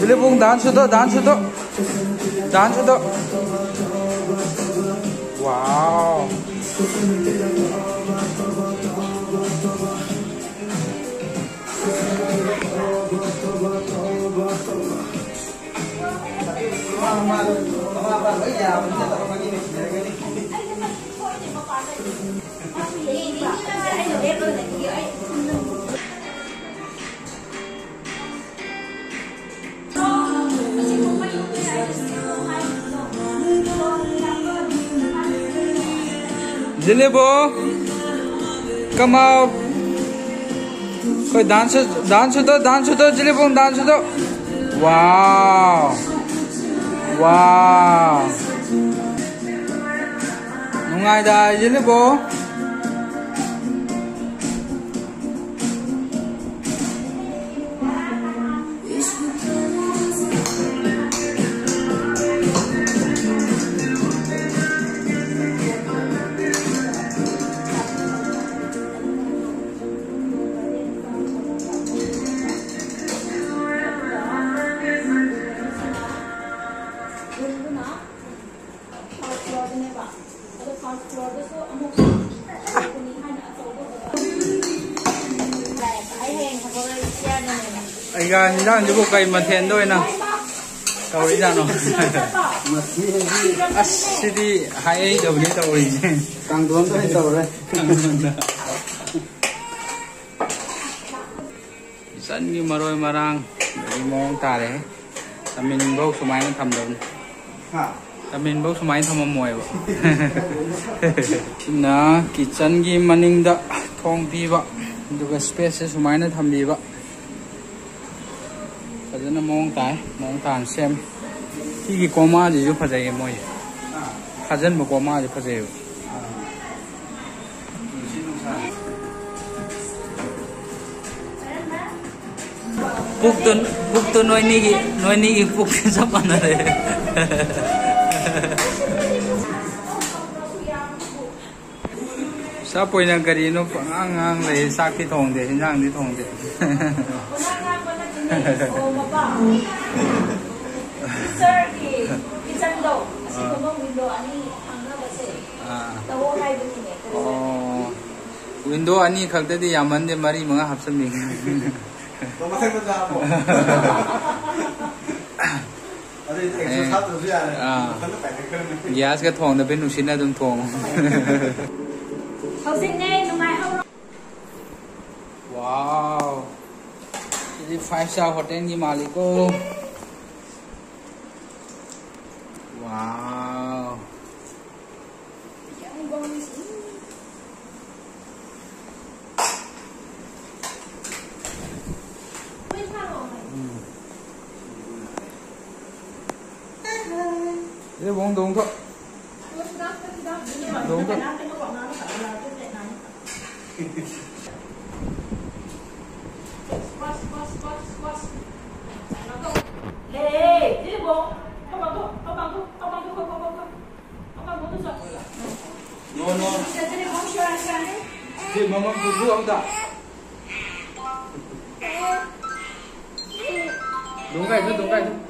Jilibong dance to. Wow. Jilibo, come out. Koi dance to, Jilibong dance to. Wow. Nungai da Jilibo. Aiga hinang jibu kai mathen doi na tauri jano asidi hai dawni tauri kang dom doi tawre san gi maroi marang ni mong tare tamin bau sumai na tham dom tamin bau sumai tham moy ba na kitchen gi maning da thong pi ba duga space sumai na tham bi ba fazana mong tan sem ki koma ji ju phajai moi khajan mo koma ji phajai puk to noi ni gi puk sa pana re sa poina gari no angang le sak thi thong de hinang thi thong de Sir, kitchen do. Kasi kung window ani hangga base. Tawo hai bini. Oh. Window ani khakta di yaman de mari mga hapsan mi. To masay ko sa mo. Ari exo sat ro ya. Gas ka thong na ben usin na dum thong. Housing ngay nungai ho. Wow. Ini 5-star hotel ni maliko. Wow. Ini bong dong thôi. Dong thôi. No. Thì mama bubu ông ta. Đúng cái chứ.